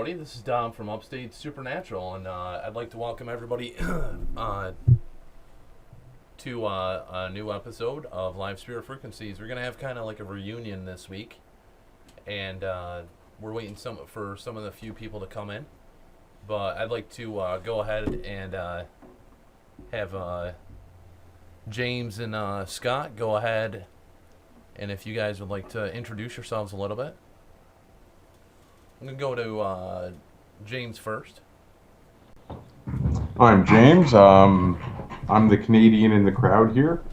everybody. This is Dom from Upstate Supernatural, and I'd like to welcome everybody to a new episode of Live Spirit Frequencies. We're going to have kind of like a reunion this week, and we're waiting for some of the few people to come in. But I'd like to go ahead and have James and Scott go ahead, and if you guys would like to introduce yourselves a little bit. I'm going to go to James first. I'm James. I'm the Canadian in the crowd here.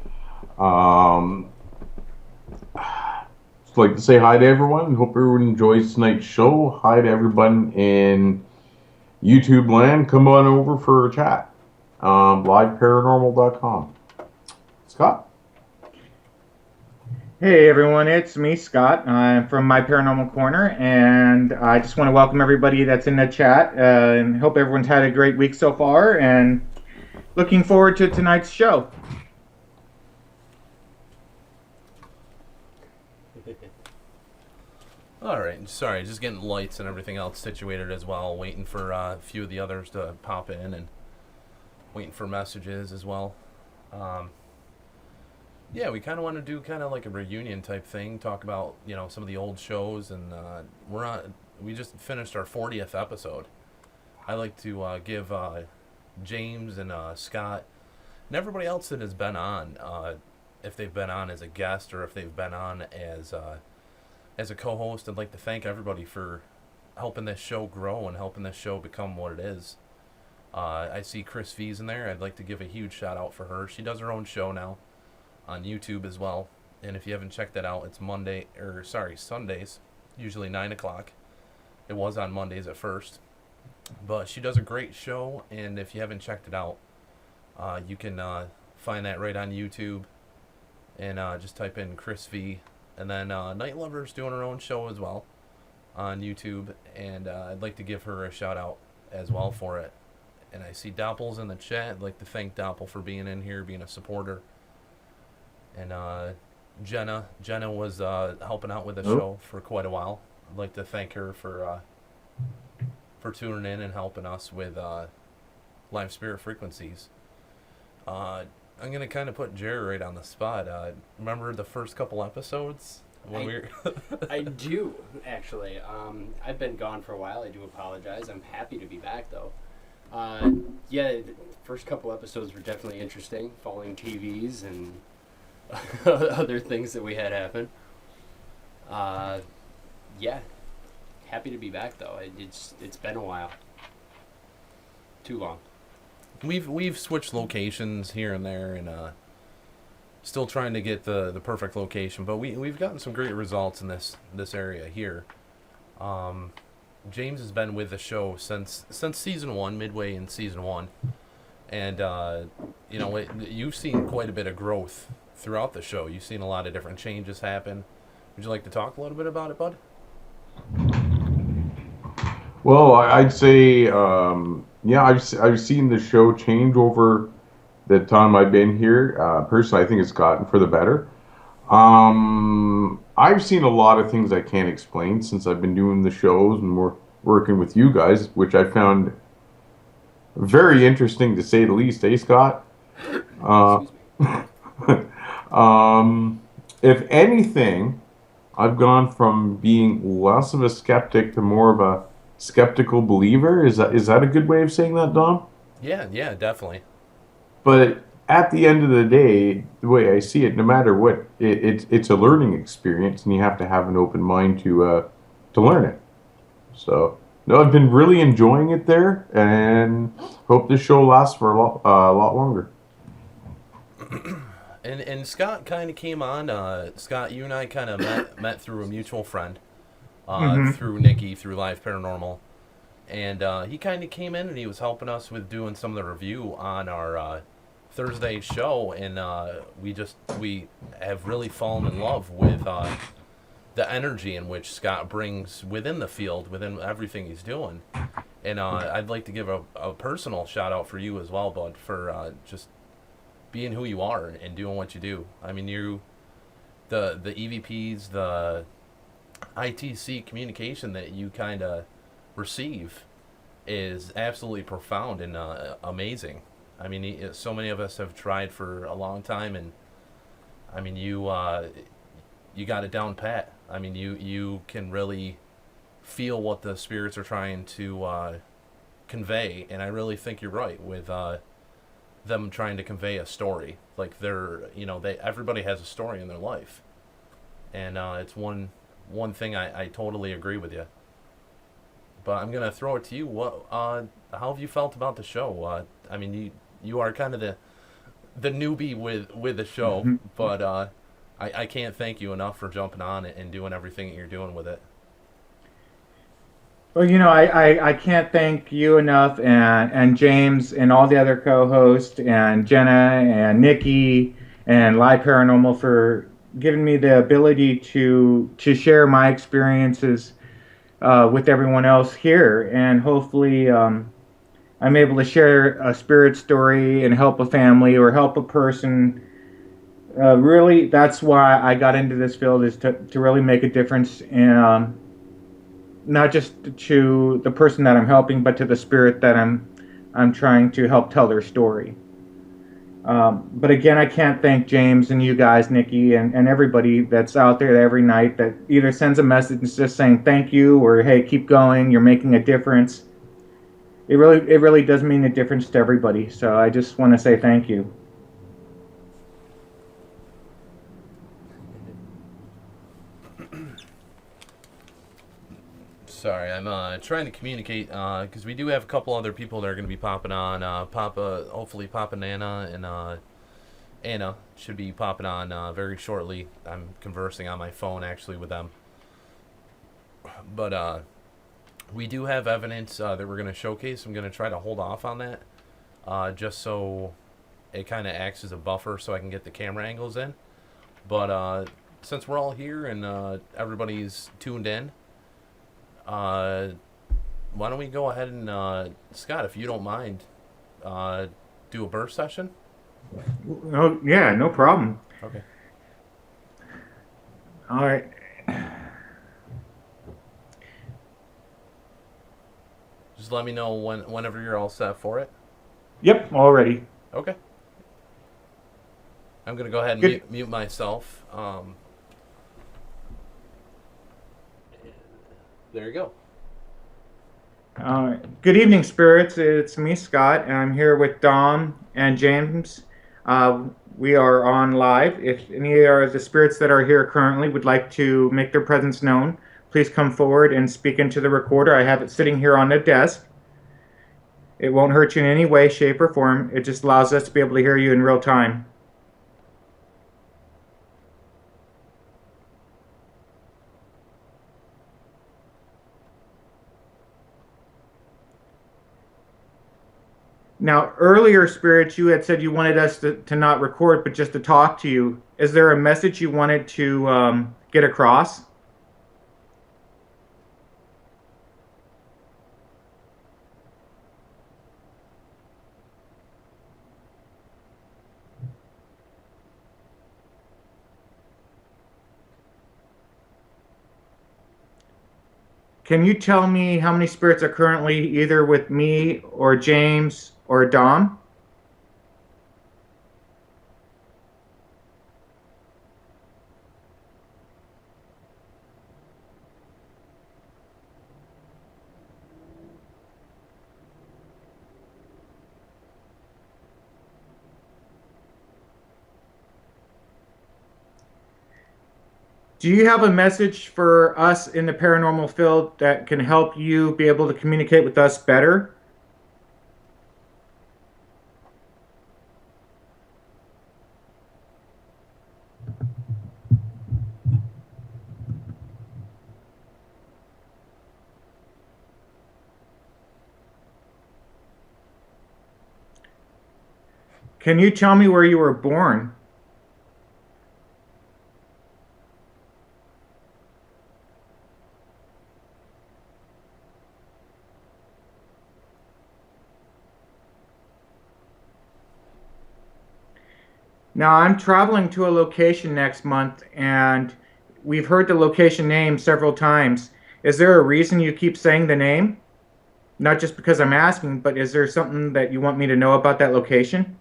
Just like to say hi to everyone and hope everyone enjoys tonight's show. Hi to everyone in YouTube land. Come on over for a chat. Liveparanormal.com. Scott? Hey everyone, it's me, Scott. I'm from My Paranormal Corner, and I just want to welcome everybody that's in the chat, and hope everyone's had a great week so far, and looking forward to tonight's show. Alright, sorry, just getting lights and everything else situated as well, waiting for a few of the others to pop in, and waiting for messages as well. Yeah, we kind of want to do kind of like a reunion type thing, talk about, some of the old shows, and we just finished our 40th episode. I'd like to give James and Scott and everybody else that has been on, if they've been on as a guest or if they've been on as a co-host, I'd like to thank everybody for helping this show grow and helping this show become what it is. I see Chris V's in there. I'd like to give a huge shout out for her. She does her own show now on YouTube as well, and if you haven't checked that out, it's Sundays, usually 9 o'clock. It was on Mondays at first, but she does a great show, and if you haven't checked it out, you can find that right on YouTube, and just type in Chris V, and then Night Lover's doing her own show as well on YouTube, and I'd like to give her a shout out as well for it. And I see Doppel's in the chat. I'd like to thank Doppel for being in here, being a supporter. And Jenna was helping out with the show for quite a while. I'd like to thank her for tuning in and helping us with Live Spirit Frequencies. I'm going to kind of put Jerry right on the spot. Remember the first couple episodes? I do, actually. I've been gone for a while. I do apologize. I'm happy to be back, though. The first couple episodes were definitely interesting, falling TVs and other things that we had happen. Happy to be back though. It's been a while. Too long. We've switched locations here and there, and still trying to get the perfect location. But we've gotten some great results in this area here. James has been with the show since season 1, midway in season 1, and you've seen quite a bit of growth throughout the show. You've seen a lot of different changes happen. Would you like to talk a little bit about it, bud? Well, I'd say, I've seen the show change over the time I've been here. Personally, I think it's gotten for the better. I've seen a lot of things I can't explain since I've been doing the shows and working with you guys, which I found very interesting to say the least, eh, Scott? If anything, I've gone from being less of a skeptic to more of a skeptical believer. Is that a good way of saying that, Dom? Yeah, definitely. But at the end of the day, the way I see it, no matter what, it's a learning experience, and you have to have an open mind to learn it. So, no, I've been really enjoying it there, and hope this show lasts for a lot longer. And Scott kind of came on. Scott, you and I kind of met through a mutual friend, through Nikki, through Live Paranormal, and he kind of came in and he was helping us with doing some of the review on our Thursday show, and we have really fallen in love with the energy in which Scott brings within the field, within everything he's doing, and I'd like to give a personal shout out for you as well, bud, for just being who you are and doing what you do. I mean, the EVPs, the ITC communication that you kind of receive is absolutely profound and amazing. I mean, so many of us have tried for a long time, and I mean, you got it down pat. I mean, you can really feel what the spirits are trying to convey, and I really think you're right with them trying to convey a story. Like everybody has a story in their life, and it's one thing I totally agree with you. But I'm gonna throw it to you. How have you felt about the show? I mean, you are kind of the newbie with the show, but I can't thank you enough for jumping on it and doing everything that you're doing with it. Well, I can't thank you enough, and James and all the other co-hosts, and Jenna and Nikki and Live Paranormal for giving me the ability to share my experiences with everyone else here, and hopefully I'm able to share a spirit story and help a family or help a person. Really, that's why I got into this field, is to really make a difference in, not just to the person that I'm helping, but to the spirit that I'm trying to help tell their story. But again, I can't thank James and you guys, Nikki, and everybody that's out there every night that either sends a message just saying thank you, or hey, keep going, you're making a difference. It really does mean a difference to everybody. So I just want to say thank you. Sorry, I'm trying to communicate because we do have a couple other people that are going to be popping on. Hopefully Papa Nana and Anna should be popping on very shortly. I'm conversing on my phone actually with them. But we do have evidence that we're going to showcase. I'm going to try to hold off on that just so it kind of acts as a buffer so I can get the camera angles in. But since we're all here and everybody's tuned in, why don't we go ahead and Scott, if you don't mind, do a burst session? Oh yeah, no problem. Okay. All right. Just let me know whenever you're all set for it. Yep, all ready. Okay. I'm gonna go ahead and mute myself. There you go. Good evening, spirits. It's me, Scott, and I'm here with Dom and James. We are on live. If any of the spirits that are here currently would like to make their presence known, please come forward and speak into the recorder. I have it sitting here on the desk. It won't hurt you in any way, shape, or form. It just allows us to be able to hear you in real time. Now, earlier, spirits, you had said you wanted us to not record, but just to talk to you. Is there a message you wanted to get across? Can you tell me how many spirits are currently either with me or James or Dom? Do you have a message for us in the paranormal field that can help you be able to communicate with us better? Can you tell me where you were born? Now, I'm traveling to a location next month, and we've heard the location name several times. Is there a reason you keep saying the name? not just because I'm asking, but is there something that you want me to know about that location?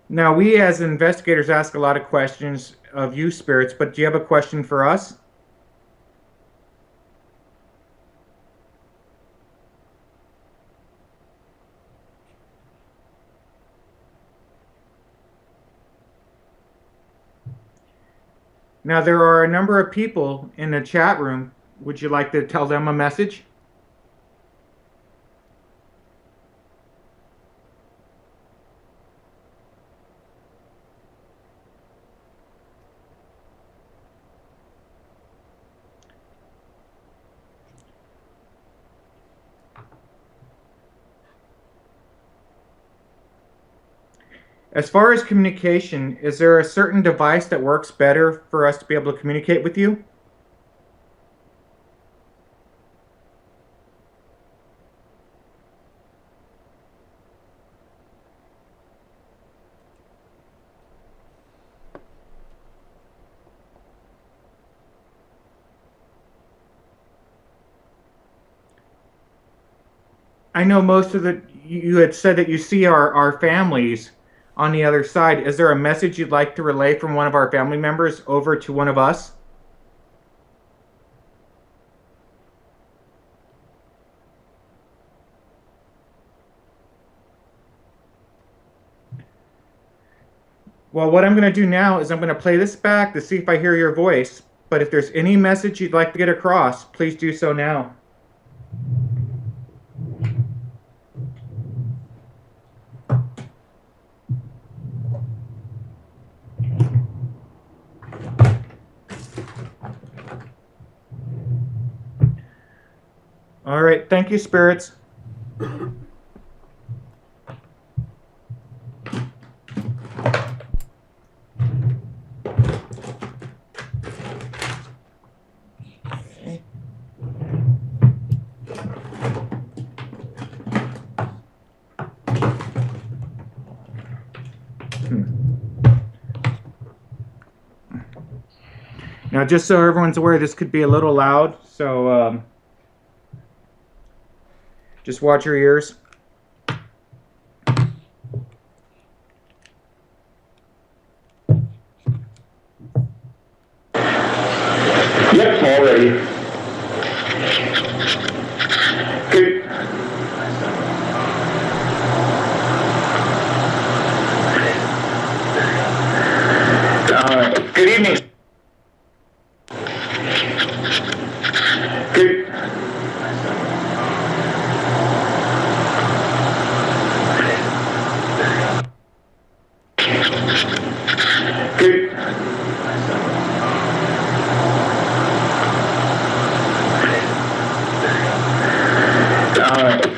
Now, we as investigators ask a lot of questions of you, spirits, but do you have a question for us? Now, there are a number of people in the chat room. Would you like to tell them a message? As far as communication, is there a certain device that works better for us to be able to communicate with you? I know most of you had said that you see our families on the other side. Is there a message you'd like to relay from one of our family members over to one of us? Well, what I'm going to do now is I'm going to play this back to see if I hear your voice. But if there's any message you'd like to get across, please do so now. All right, thank you, spirits. Now, just so everyone's aware, this could be a little loud, so just watch your ears. Yep, all ready. Good. Good evening. Good. Good.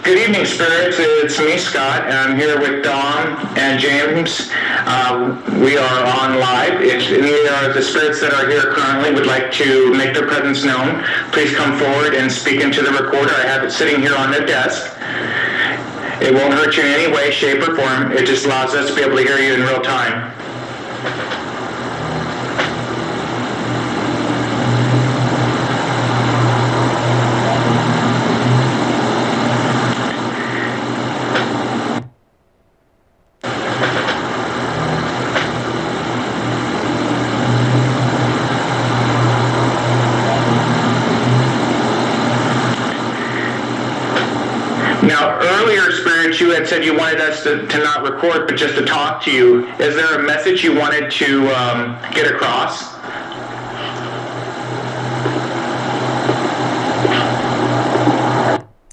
Good evening, spirits. It's me, Scott, and I'm here with Dawn and James. We are on live. If any of the spirits that are here currently would like to make their presence known, please come forward and speak into the recorder. I have it sitting here on the desk. It won't hurt you in any way, shape, or form. It just allows us to be able to hear you in real time. Now, earlier, spirits, you had said you wanted us to not record, but just to talk to you. Is there a message you wanted to get across?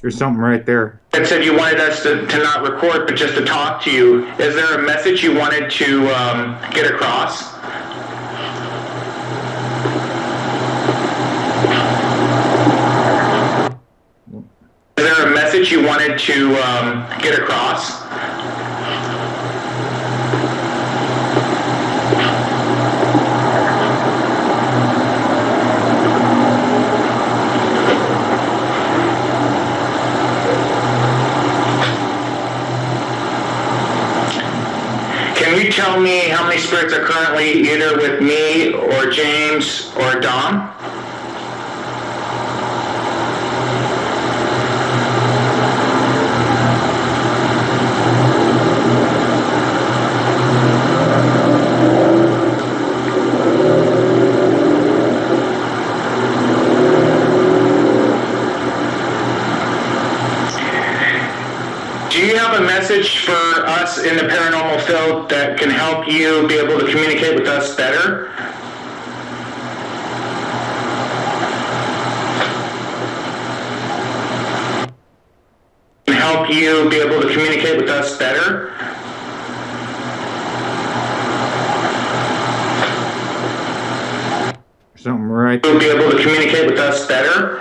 There's something right there. You said you wanted us to not record, but just to talk to you. Is there a message you wanted to get across? Is there a message you wanted to get across? Can you tell me how many spirits are currently either with me or James or Dom? Do you have a message for us in the paranormal field that can help you be able to communicate with us better? Can help you be able to communicate with us better? Something right. You'll be able to communicate with us better?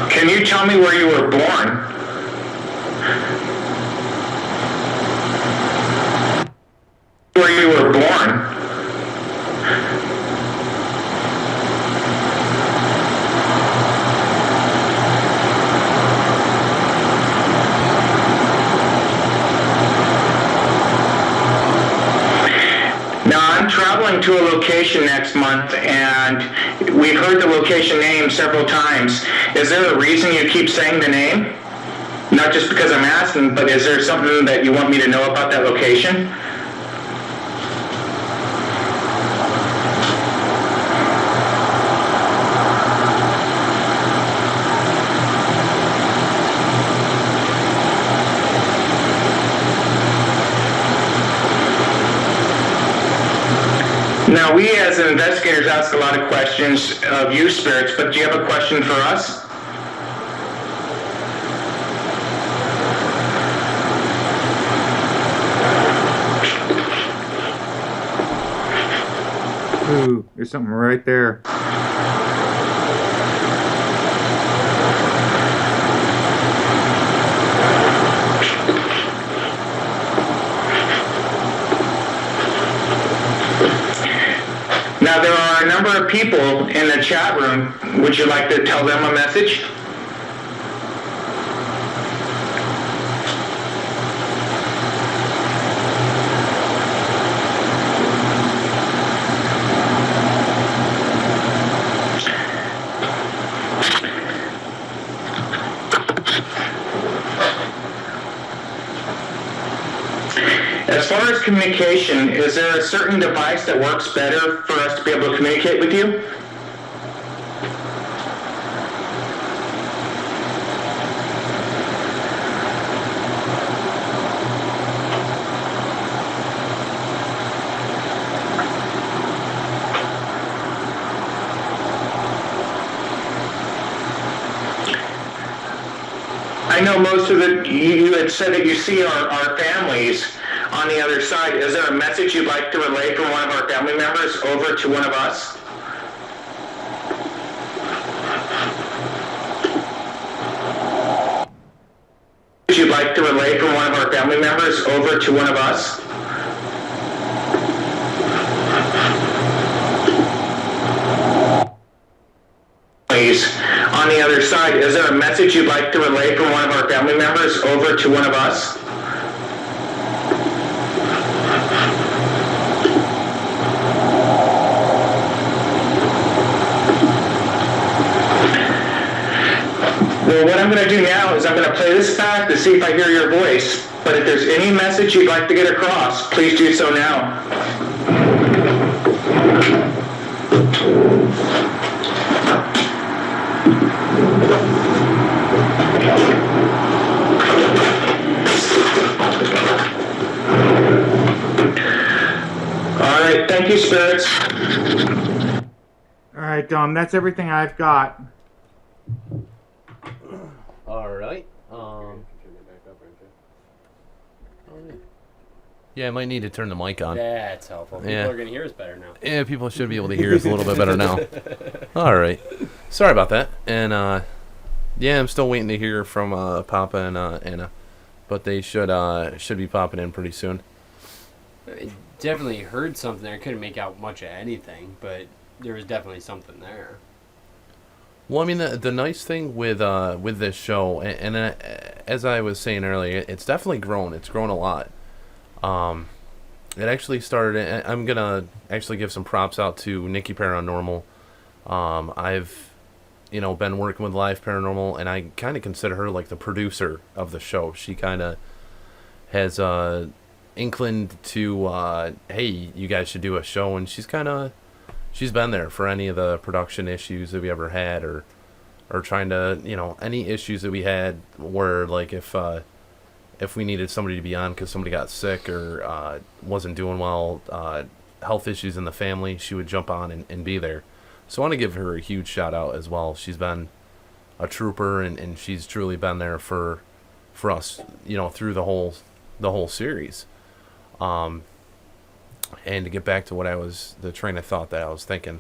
Can you tell me where you were born? Where you were born? Now, I'm traveling to a location next month, and we've heard the location name several times. Is there a reason you keep saying the name? Not just because I'm asking, but is there something that you want me to know about that location? Now, we as investigators ask a lot of questions of you spirits, but do you have a question for us? Ooh, there's something right there. Now, there are a number of people in the chat room. Would you like to tell them a message? As far as communication, is there a certain device that works better for us to be able to communicate with you? I know most of it, you had said that you see our families on the other side. Is there a message you'd like to relay from one of our family members over to one of us? You'd like to relay from one of our family members over to one of us? On the other side, is there a message you'd like to relay from one of our family members over to one of us? Well, what I'm going to do now is I'm going to play this back to see if I hear your voice. But if there's any message you'd like to get across, please do so now. All right, thank you, spirits. All right, Dom, that's everything I've got. All right. Yeah, I might need to turn the mic on. That's helpful. People Yeah. are going to hear us better now. Yeah, people should be able to hear us a little bit better now. All right. Sorry about that. And, yeah, I'm still waiting to hear from Papa and Anna. but they should be popping in pretty soon. I definitely heard something there. I couldn't make out much of anything, but there was definitely something there. Well, I mean, the nice thing with this show, and as I was saying earlier, it's definitely grown. It's grown a lot. It actually started. I'm gonna actually give some props out to Nikki Paranormal. I've been working with Live Paranormal, and I kind of consider her like the producer of the show. She kind of has inclined to, hey, you guys should do a show, and she's been there for any of the production issues that we ever had, or trying to, any issues that we had where, like, if we needed somebody to be on because somebody got sick or wasn't doing well, health issues in the family, she would jump on and be there. So I want to give her a huge shout out as well. She's been a trooper, and she's truly been there for us, through the whole series. And to get back to the train of thought that I was thinking,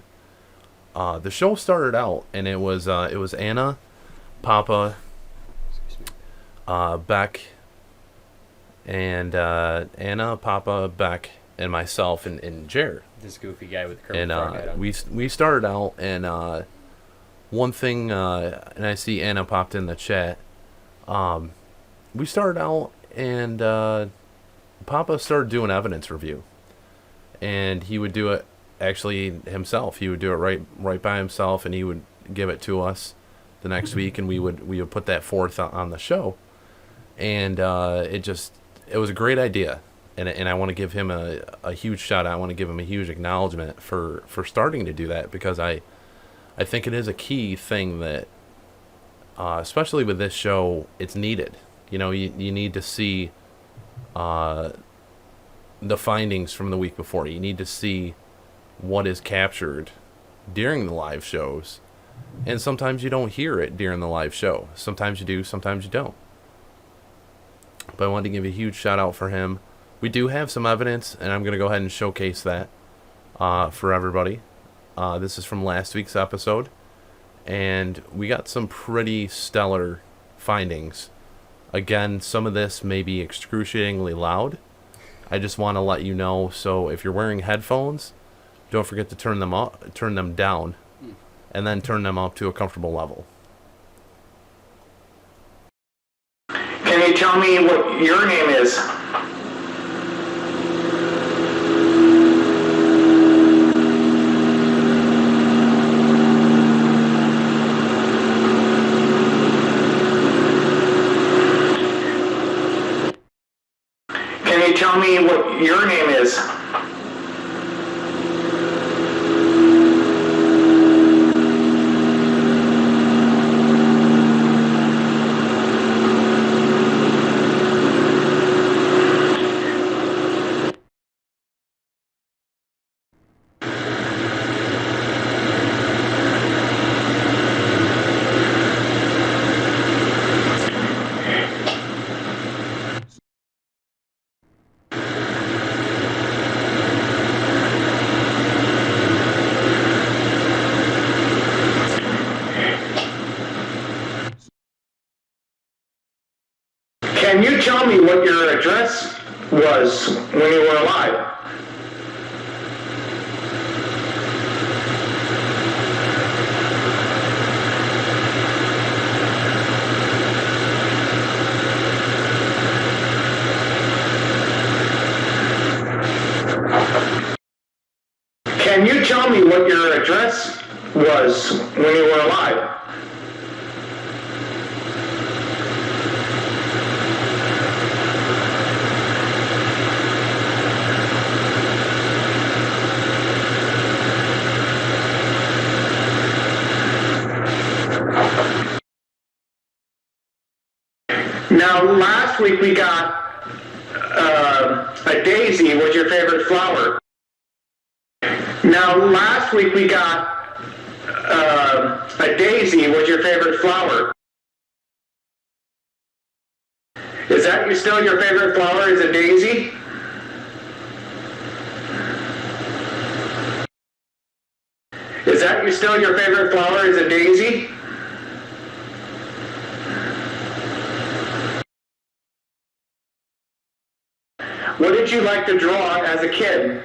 the show started out, and it was Anna, Papa, Beck, and Anna, Papa, Beck, and myself, and Jared. This goofy guy with the Kermit Frog hat on. we started out, and one thing, and I see Anna popped in the chat. We started out, and Papa started doing evidence review, and he would do it actually himself. He would do it right by himself, and he would give it to us the next week, and we would put that forth on the show, and it was a great idea. And I want to give him a huge shout out. I want to give him a huge acknowledgement for starting to do that, because I think it is a key thing that, especially with this show, it's needed. You need to see the findings from the week before. You need to see what is captured during the live shows. And sometimes you don't hear it during the live show. Sometimes you do, sometimes you don't. But I wanted to give a huge shout out for him. We do have some evidence, and I'm going to go ahead and showcase that for everybody. This is from last week's episode, and we got some pretty stellar findings. Again, some of this may be excruciatingly loud. I just want to let you know, so if you're wearing headphones, don't forget to turn them down, and then turn them up to a comfortable level. Can you tell me what your name is? Can you tell me what your name is? Can you tell me what your address was when you were alive? Can you tell me what your address was when you were alive? Now, last week we got a daisy was your favorite flower. Now, last week we got a daisy was your favorite flower. Is that still your favorite flower, is a daisy? Is that still your favorite flower, is a daisy? What did you like to draw as a kid?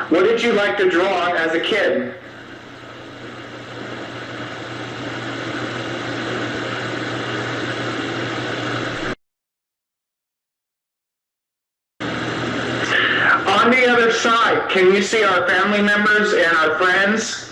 What did you like to draw as a kid? On the other side, can you see our family members and our friends?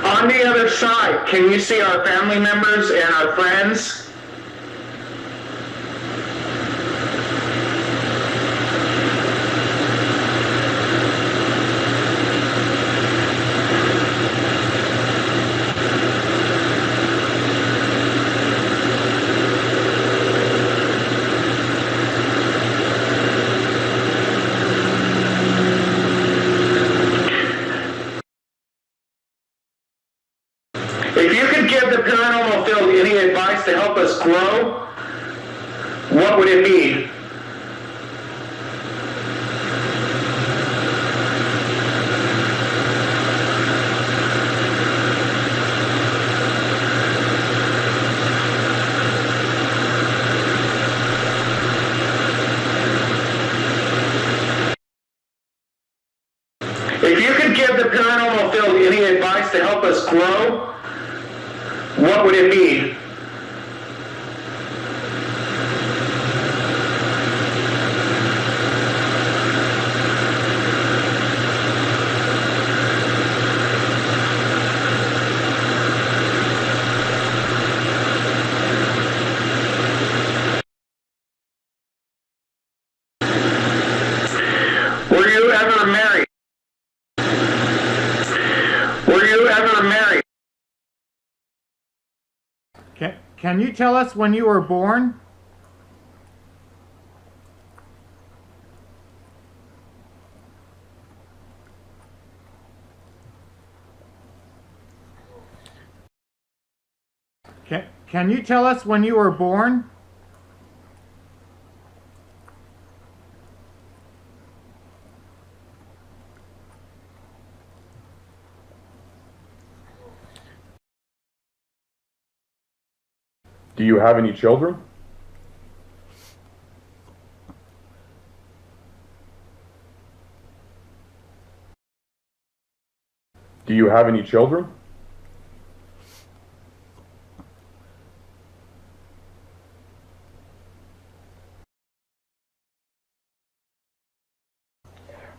On the other side, can you see our family members and our friends? If you could give the paranormal field any advice to help us grow, what would it be? If you could give the paranormal field any advice to help us grow, what would it be? Were you ever married? Were you ever married? Can you tell us when you were born? Can you tell us when you were born? Do you have any children? Do you have any children?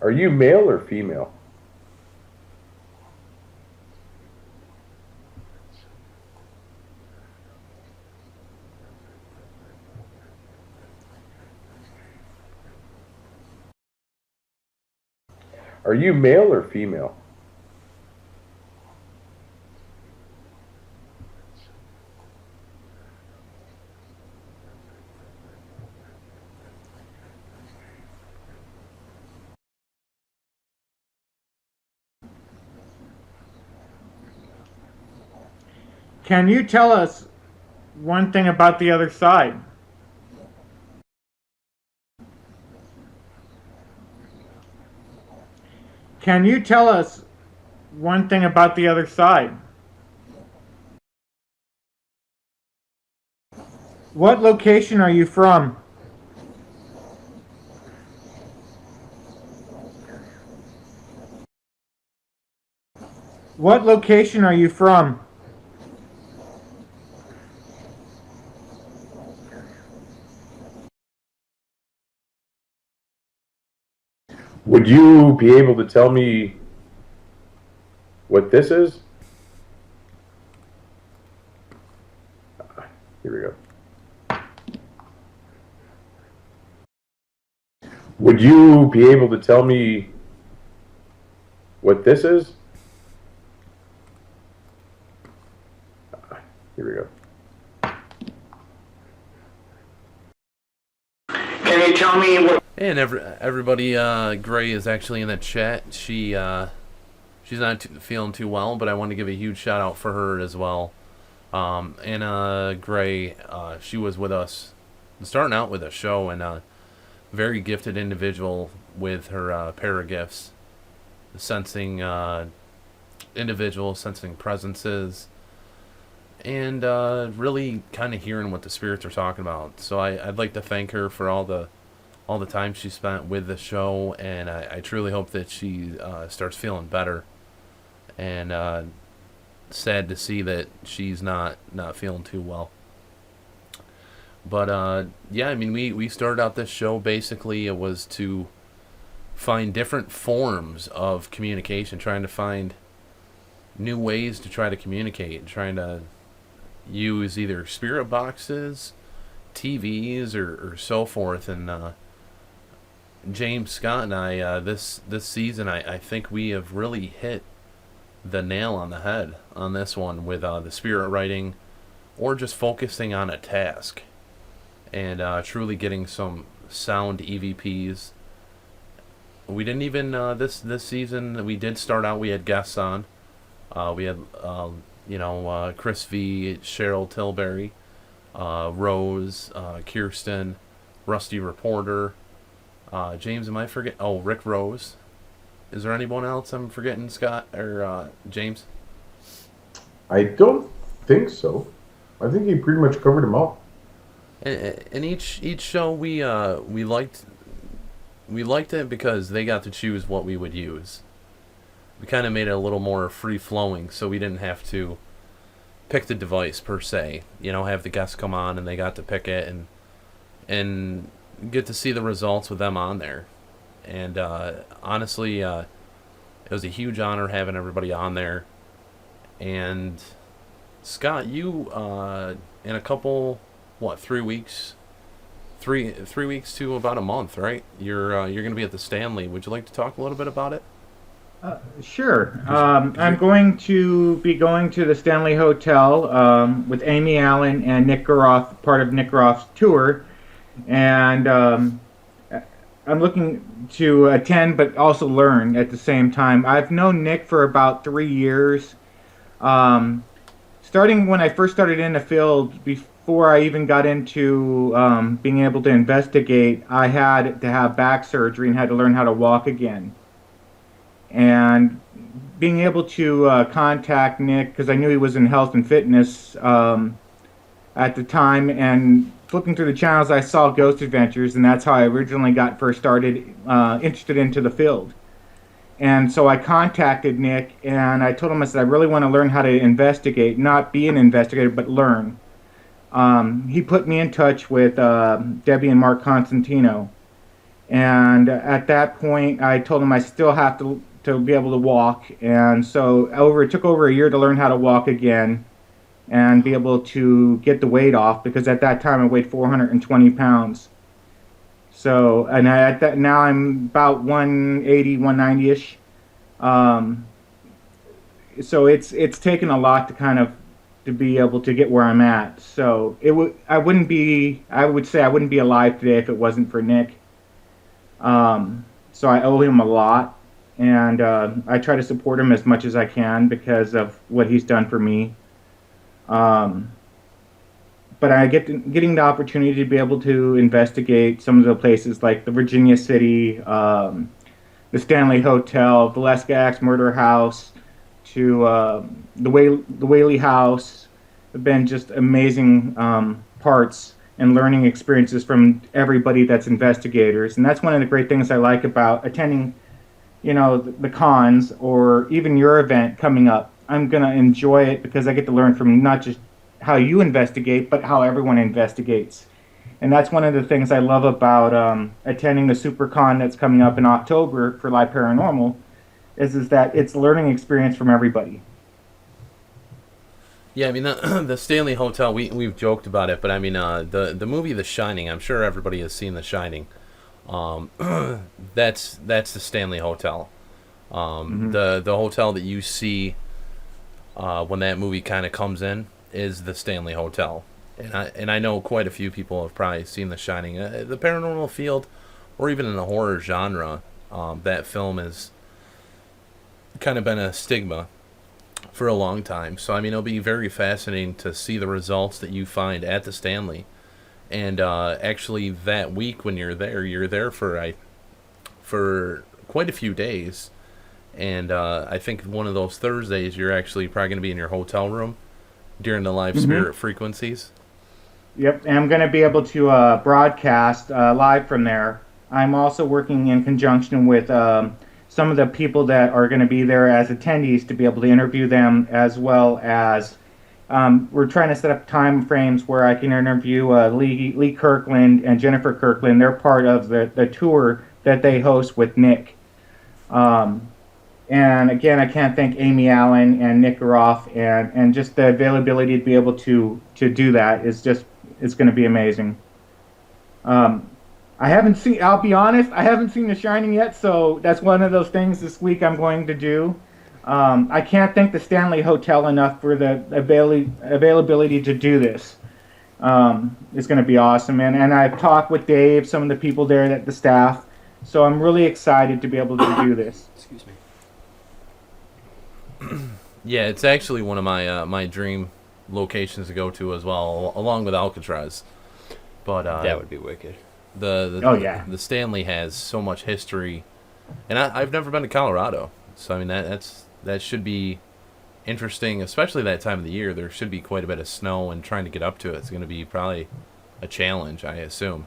Are you male or female? Are you male or female? Can you tell us one thing about the other side? Can you tell us one thing about the other side? What location are you from? What location are you from? Would you be able to tell me what this is? Here we go. Would you be able to tell me what this is? Here we go. you tell me what? And everybody, Gray is actually in the chat. She's not feeling too well, but I want to give a huge shout out for her as well. Anna Gray, she was with us, starting out with a show, and very gifted individual with her paragifts, sensing individuals, sensing presences, and really kind of hearing what the spirits are talking about. So I'd like to thank her for all the time she spent with the show, and I truly hope that she starts feeling better. And sad to see that she's not feeling too well. But yeah, I mean, we started out this show, basically it was to find different forms of communication, trying to find new ways to try to communicate, trying to use either spirit boxes, TVs, or so forth. And James, Scott, and I, this season, I think we have really hit the nail on the head on this one with the spirit writing, or just focusing on a task, and truly getting some sound EVPs. We didn't even this season. We did start out. We had guests on. We had Chris V, Cheryl Tilbury, Rose, Kirsten, Rusty Reporter, James. Am I forgetting? Oh, Rick Rose. Is there anyone else I'm forgetting, Scott or James? I don't think so. I think he pretty much covered them all. And each show we liked it because they got to choose what we would use. We kind of made it a little more free flowing, so we didn't have to pick the device per se. Have the guests come on and they got to pick it and get to see the results with them on there. And honestly, it was a huge honor having everybody on there. And Scott, you in a couple, 3 weeks, 3 weeks to about a month, right? You're going to be at the Stanley. Would you like to talk a little bit about it? Sure. I'm going to be going to the Stanley Hotel with Amy Allen and Nick Garoff, part of Nick Garoff's tour, and I'm looking to attend but also learn at the same time. I've known Nick for about 3 years. Starting when I first started in the field, before I even got into being able to investigate, I had to have back surgery and had to learn how to walk again. And being able to contact Nick, because I knew he was in health and fitness at the time, and flipping through the channels, I saw Ghost Adventures, and that's how I originally got first started interested into the field. And so I contacted Nick, and I told him, I said, I really want to learn how to investigate, not be an investigator, but learn. He put me in touch with Debbie and Mark Constantino. And at that point, I told him I still have to be able to walk. And so it took over a year to learn how to walk again and be able to get the weight off, because at that time I weighed 420 pounds. So, and now I'm about 180, 190-ish. So it's taken a lot to be able to get where I'm at. So I would say I wouldn't be alive today if it wasn't for Nick. So I owe him a lot, and I try to support him as much as I can because of what he's done for me. But I getting the opportunity to be able to investigate some of the places like the Virginia City, the Stanley Hotel, the Leskax Murder House, to the Whaley House, have been just amazing parts and learning experiences from everybody that's investigators. And that's one of the great things I like about attending, the cons or even your event coming up. I'm going to enjoy it because I get to learn from not just how you investigate, but how everyone investigates. And that's one of the things I love about attending the SuperCon that's coming up in October for Live Paranormal, is that it's a learning experience from everybody. Yeah, I mean, the Stanley Hotel, we've joked about it, but I mean, the movie The Shining, I'm sure everybody has seen The Shining. That's the Stanley Hotel. The hotel that you see when that movie kind of comes in is the Stanley Hotel. and I know quite a few people have probably seen The Shining. The paranormal field, or even in the horror genre, that film has kind of been a stigma for a long time. So I mean, it'll be very fascinating to see the results that you find at the Stanley. And actually, that week when you're there for quite a few days. And I think one of those Thursdays, you're actually probably going to be in your hotel room during the live spirit frequencies. Yep, and I'm going to be able to broadcast live from there. I'm also working in conjunction with some of the people that are going to be there as attendees to be able to interview them, as well as we're trying to set up time frames where I can interview Lee Kirkland and Jennifer Kirkland. They're part of the tour that they host with Nick. And again, I can't thank Amy Allen and Nick Roth, and just the availability to be able to do that is just, it's going to be amazing. I'll be honest, I haven't seen The Shining yet, so that's one of those things this week I'm going to do. I can't thank the Stanley Hotel enough for the availability to do this. It's going to be awesome, and I've talked with Dave, some of the people there, the staff, so I'm really excited to be able to do this. Excuse me. Yeah, it's actually one of my my dream locations to go to as well, along with Alcatraz. But that would be wicked. The Stanley has so much history, and I've never been to Colorado, so I mean that should be interesting, especially that time of the year. There should be quite a bit of snow, and trying to get up to it's going to be probably a challenge, I assume.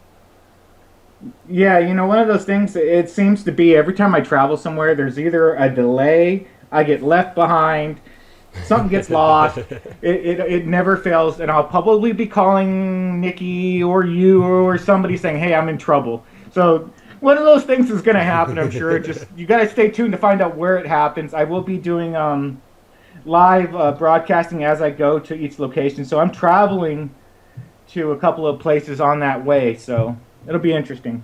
Yeah, one of those things, it seems to be every time I travel somewhere, there's either a delay, I get left behind, something gets lost. It never fails, and I'll probably be calling Nikki or you or somebody saying, hey, I'm in trouble. So one of those things is going to happen, I'm sure. Just you got to stay tuned to find out where it happens. I will be doing live broadcasting as I go to each location. So I'm traveling to a couple of places on that way, so it'll be interesting.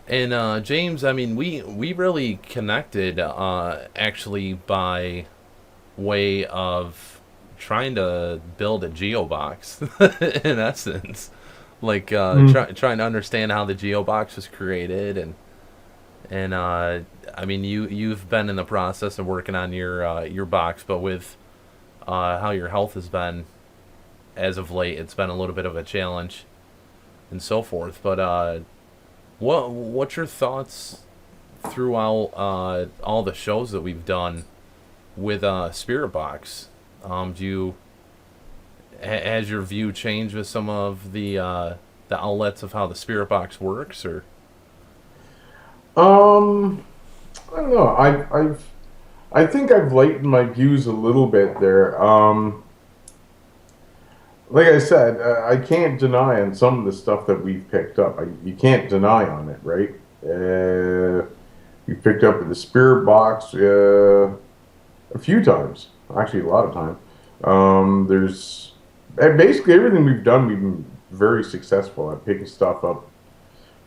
And James, I mean, we really connected actually by way of trying to build a geobox, in essence, like trying to understand how the geobox was created, and I mean, you've been in the process of working on your box, but with how your health has been as of late, it's been a little bit of a challenge, and so forth, but. What's your thoughts throughout all the shows that we've done with Spirit Box? Has your view changed with some of the outlets of how the Spirit Box works, or? I don't know. I think I've lightened my views a little bit there. Like I said, I can't deny on some of the stuff that we've picked up. You can't deny on it, right? We picked up the Spirit Box a few times, actually a lot of times. There's basically everything we've done. We've been very successful at picking stuff up.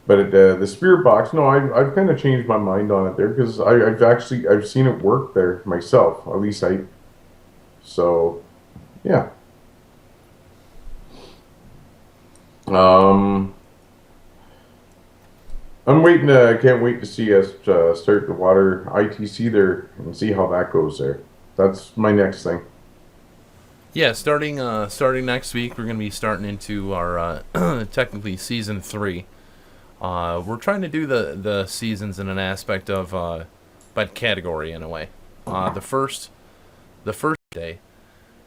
But the Spirit Box, no, I've kind of changed my mind on it there because I've seen it work there myself. At least so yeah. Can't wait to see us start the water ITC there and see how that goes there. That's my next thing. Yeah, starting next week, we're going to be starting into our technically season 3. We're trying to do the seasons in an aspect of by category in a way. The first day.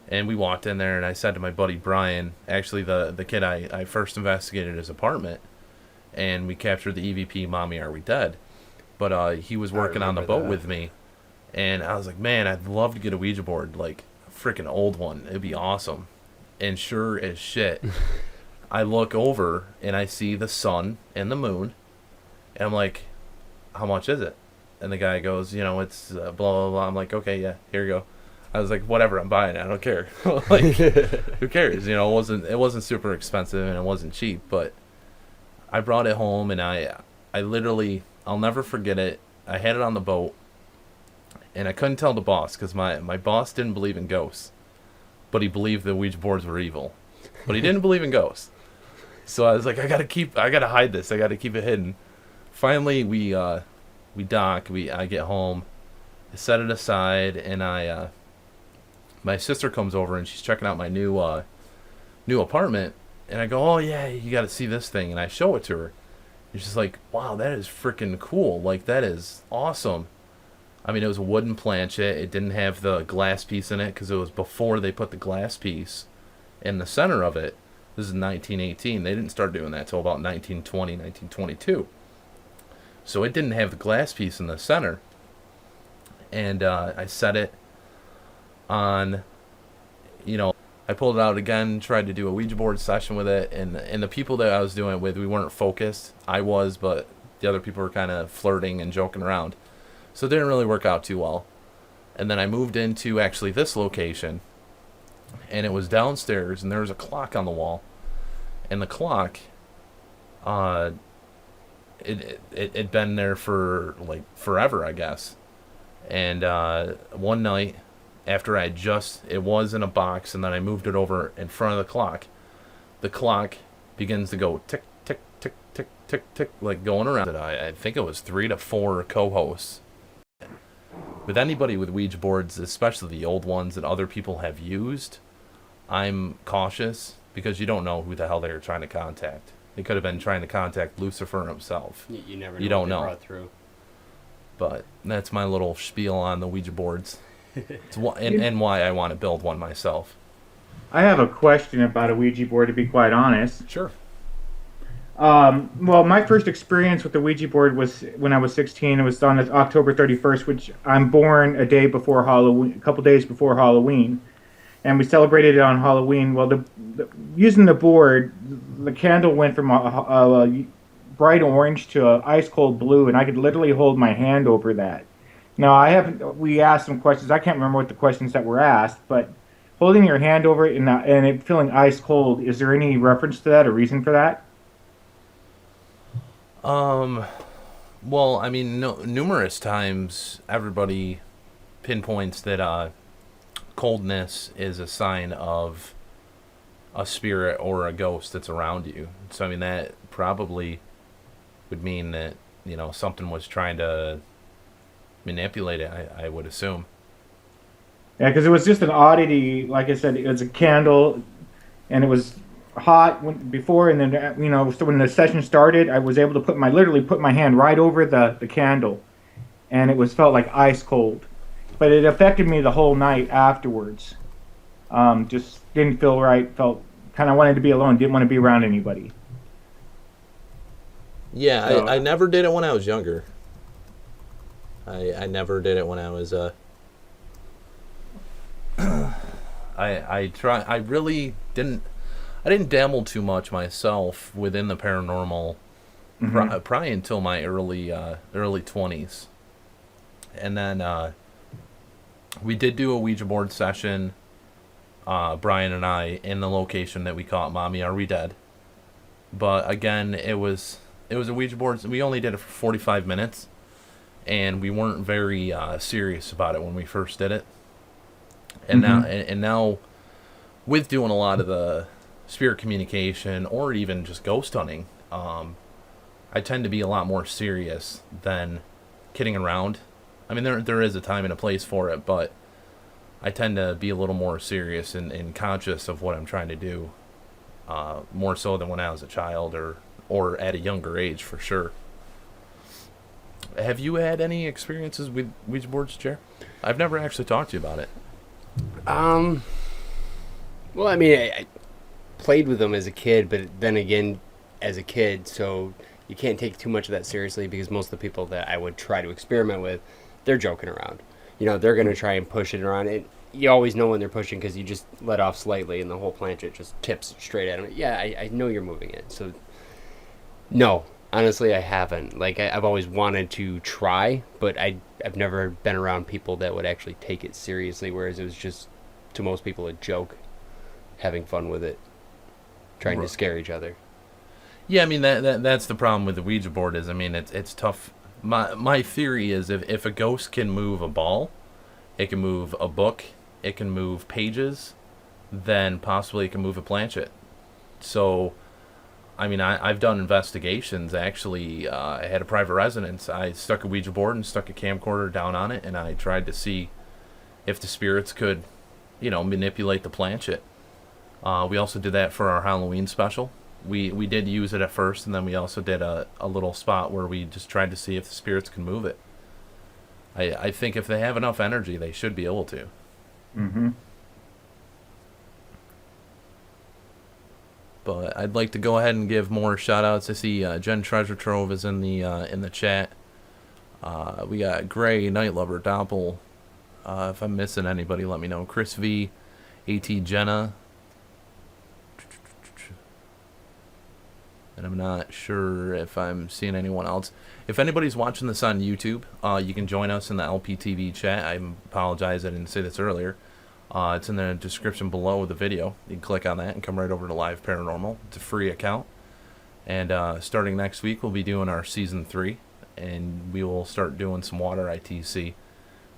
And we walked in there, and I said to my buddy Brian, actually the kid I first investigated his apartment, and we captured the EVP Mommy Are We Dead? But he was working on the boat with me, and I was like, man, I'd love to get a Ouija board, like a freaking old one. It'd be awesome. And sure as shit, I look over, and I see the sun and the moon, and I'm like, how much is it? And the guy goes, it's blah, blah, blah. I'm like, okay, yeah, here you go. I was like, whatever, I'm buying it. I don't care. Like, who cares? It wasn't super expensive and it wasn't cheap, but I brought it home and I literally, I'll never forget it. I had it on the boat and I couldn't tell the boss because my boss didn't believe in ghosts. but he believed the Ouija boards were evil. But he didn't believe in ghosts. So I was like, I gotta hide this. I gotta keep it hidden. Finally, we dock. I get home, I set it aside, and my sister comes over and she's checking out my new apartment, and I go, oh yeah, you gotta see this thing, and I show it to her. And she's like, wow, that is freaking cool. Like, that is awesome. I mean, it was a wooden planchet. It didn't have the glass piece in it because it was before they put the glass piece in the center of it. This is 1918. They didn't start doing that until about 1920, 1922. So it didn't have the glass piece in the center. And I set it on, I pulled it out again, tried to do a Ouija board session with it. And the people that I was doing it with, we weren't focused. I was, but the other people were kind of flirting and joking around. So it didn't really work out too well. And then I moved into actually this location. And it was downstairs, and there was a clock on the wall. And the clock, it'd been there for like forever, I guess. And one night, after it was in a box, and then I moved it over in front of the clock begins to go tick, tick, tick, tick, tick, tick, like going around. I think it was 3 to 4 co-hosts. With anybody with Ouija boards, especially the old ones that other people have used, I'm cautious because you don't know who the hell they were trying to contact. They could have been trying to contact Lucifer himself. You never know. You don't what they know. brought through. But that's my little spiel on the Ouija boards. And why I want to build one myself. I have a question about a Ouija board, to be quite honest. Sure. Well, my first experience with the Ouija board was when I was 16. It was on October 31st, which I'm born a day before Halloween, a couple days before Halloween. And we celebrated it on Halloween. Well, using the board, the candle went from a bright orange to an ice cold blue, and I could literally hold my hand over that. Now, we asked some questions. I can't remember what the questions that were asked, but holding your hand over it and it feeling ice cold, is there any reference to that or reason for that? Well, I mean, numerous times everybody pinpoints that coldness is a sign of a spirit or a ghost that's around you. So, I mean, that probably would mean that, something was trying to manipulate it, I would assume. Yeah, because it was just an oddity. Like I said, it was a candle, and it was hot before, and then so when the session started, I was able to literally put my hand right over the candle, and it felt like ice cold. But it affected me the whole night afterwards. Just didn't feel right. Felt kind of wanted to be alone. Didn't want to be around anybody. Yeah, so, I never did it when I was younger. I never did it when I was I really didn't. I didn't dabble too much myself within the paranormal, probably until my early 20s, and then we did do a Ouija board session, Brian and I, in the location that we call it Mommy Are We Dead. But again, it was a Ouija board. We only did it for 45 minutes, and we weren't very serious about it when we first did it. And now, with doing a lot of the spirit communication or even just ghost hunting, I tend to be a lot more serious than kidding around. I mean, there is a time and a place for it, but I tend to be a little more serious and conscious of what I'm trying to do, more so than when I was a child or at a younger age, for sure. Have you had any experiences with Ouija boards, Jer? I've never actually talked to you about it. Well, I mean, I played with them as a kid, but then again, as a kid, so you can't take too much of that seriously because most of the people that I would try to experiment with, they're joking around. They're going to try and push it around. And you always know when they're pushing because you just let off slightly and the whole planchet just tips straight at them. Yeah, I know you're moving it. So, no, honestly, I haven't. Like, I've always wanted to try, but I've never been around people that would actually take it seriously, whereas it was just, to most people, a joke, having fun with it, trying to scare each other. Yeah, I mean, that's the problem with the Ouija board is, I mean, it's tough. My theory is if a ghost can move a ball, it can move a book, it can move pages, then possibly it can move a planchet. So, I mean, I've done investigations. Actually, I had a private residence. I stuck a Ouija board and stuck a camcorder down on it, and I tried to see if the spirits could, manipulate the planchet. We also did that for our Halloween special. We did use it at first, and then we also did a little spot where we just tried to see if the spirits can move it. I think if they have enough energy, they should be able to. Mm-hmm. But I'd like to go ahead and give more shout-outs. I see Jen Treasure Trove is in the chat. We got Gray, Night Lover, Doppel. If I'm missing anybody, let me know. Chris V, AT Jenna. And I'm not sure if I'm seeing anyone else. If anybody's watching this on YouTube, you can join us in the LPTV chat. I apologize, I didn't say this earlier. It's in the description below the video. You can click on that and come right over to Live Paranormal. It's a free account. And starting next week, we'll be doing our Season 3. And we will start doing some water ITC,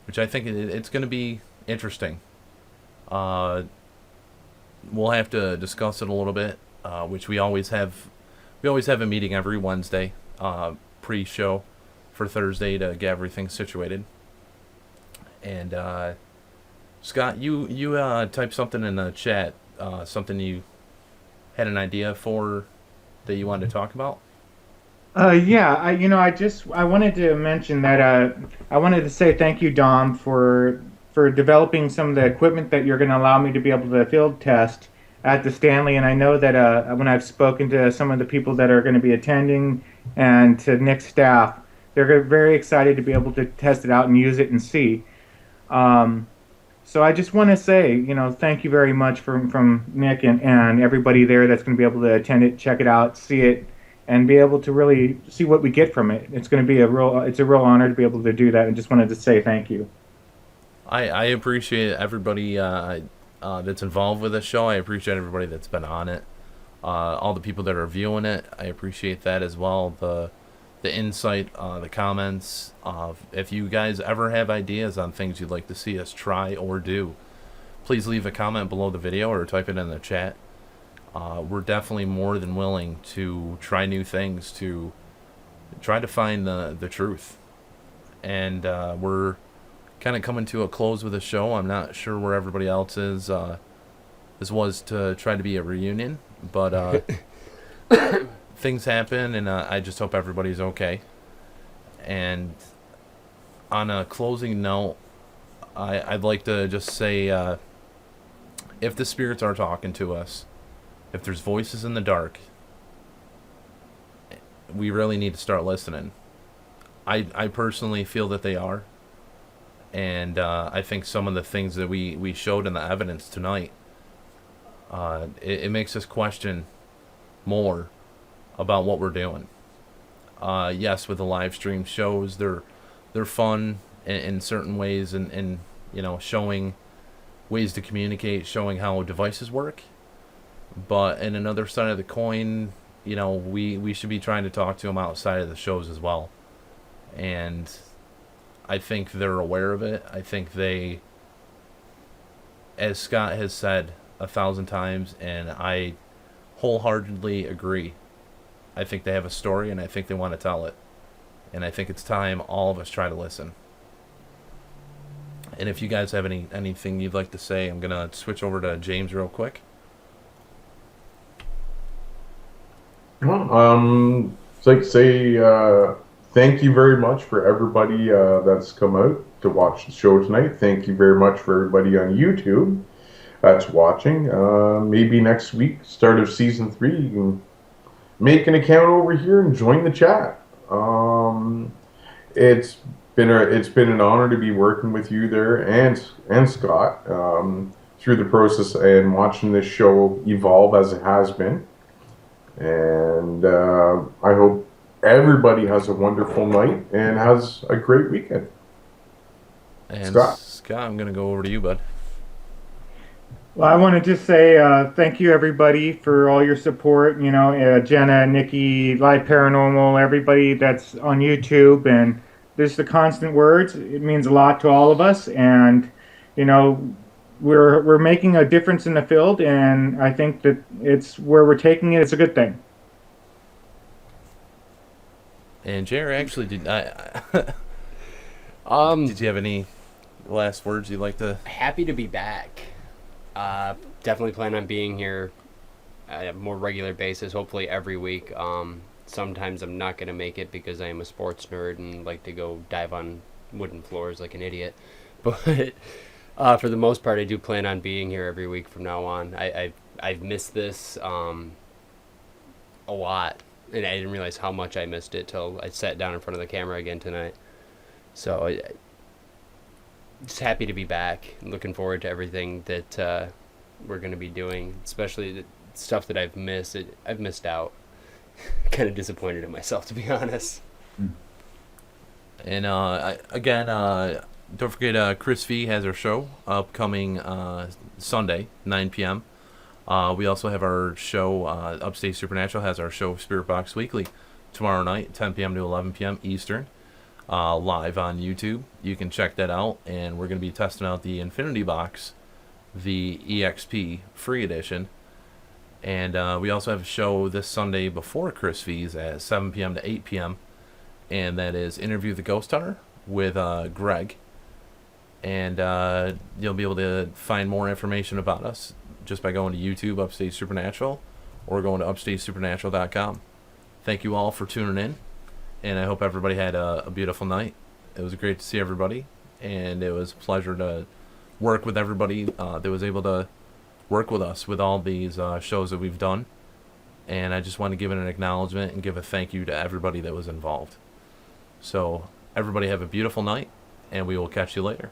which I think it's going to be interesting. We'll have to discuss it a little bit, which we always have. We always have a meeting every Wednesday, pre-show for Thursday to get everything situated. And Scott, you typed something in the chat, something you had an idea for that you wanted to talk about. Yeah, I wanted to mention that I wanted to say thank you, Dom, for developing some of the equipment that you're going to allow me to be able to field test at the Stanley. And I know that when I've spoken to some of the people that are going to be attending and to Nick's staff, they're very excited to be able to test it out and use it and see. So I just want to say, thank you very much from Nick and everybody there that's going to be able to attend it, check it out, see it, and be able to really see what we get from it. It's going to be a real honor to be able to do that, and just wanted to say thank you. I appreciate everybody that's involved with the show. I appreciate everybody that's been on it. All the people that are viewing it, I appreciate that as well. The insight, the comments. If you guys ever have ideas on things you'd like to see us try or do, please leave a comment below the video or type it in the chat. We're definitely more than willing to try new things to try to find the truth. And we're kind of coming to a close with the show. I'm not sure where everybody else is. This was to try to be a reunion, but things happen, and I just hope everybody's okay. And on a closing note, I'd like to just say, if the spirits are talking to us, if there's voices in the dark, we really need to start listening. I personally feel that they are. And I think some of the things that we showed in the evidence tonight, it makes us question more about what we're doing. Yes, with the live stream shows, they're fun in certain ways, and showing ways to communicate, showing how devices work. But in another side of the coin, we should be trying to talk to them outside of the shows as well. And I think they're aware of it. I think they, as Scott has said 1,000 times, and I wholeheartedly agree, I think they have a story, and I think they want to tell it. And I think it's time all of us try to listen. And if you guys have anything you'd like to say, I'm going to switch over to James real quick. Well, I'd like to say thank you very much for everybody that's come out to watch the show tonight. Thank you very much for everybody on YouTube that's watching. Maybe next week, start of Season 3, you can make an account over here and join the chat. It's been an honor to be working with you there and Scott through the process and watching this show evolve as it has been. And I hope everybody has a wonderful night and has a great weekend. And Scott, I'm going to go over to you, bud. Well, I want to just say thank you, everybody, for all your support. Jenna, Nikki, Live Paranormal, everybody that's on YouTube, and there's the constant words. It means a lot to all of us, and we're making a difference in the field, and I think that it's where we're taking it. It's a good thing. And Jer, actually, did you have any last words you'd like to? Happy to be back. Definitely plan on being here at a more regular basis, hopefully every week. Sometimes I'm not going to make it because I am a sports nerd and like to go dive on wooden floors like an idiot. But for the most part, I do plan on being here every week from now on. I've missed this a lot, and I didn't realize how much I missed it till I sat down in front of the camera again tonight. So just happy to be back. Looking forward to everything that we're going to be doing, especially the stuff that I've missed. I've missed out. Kind of disappointed in myself, to be honest. And don't forget, Chris V has our show upcoming Sunday, 9 p.m. We also have our show, Upstate Supernatural has our show, Spirit Box Weekly, tomorrow night, 10 p.m. to 11 p.m. Eastern, live on YouTube. You can check that out, and we're going to be testing out the Infinity Box, the EXP free edition. And we also have a show this Sunday before Chris V's at 7 p.m. to 8 p.m. And that is Interview the Ghost Hunter with Greg. And you'll be able to find more information about us just by going to YouTube, Upstate Supernatural, or going to upstatesupernatural.com. Thank you all for tuning in, and I hope everybody had a beautiful night. It was great to see everybody, and it was a pleasure to work with everybody that was able to work with us with all these shows that we've done. And I just want to give it an acknowledgement and give a thank you to everybody that was involved. So everybody have a beautiful night, and we will catch you later.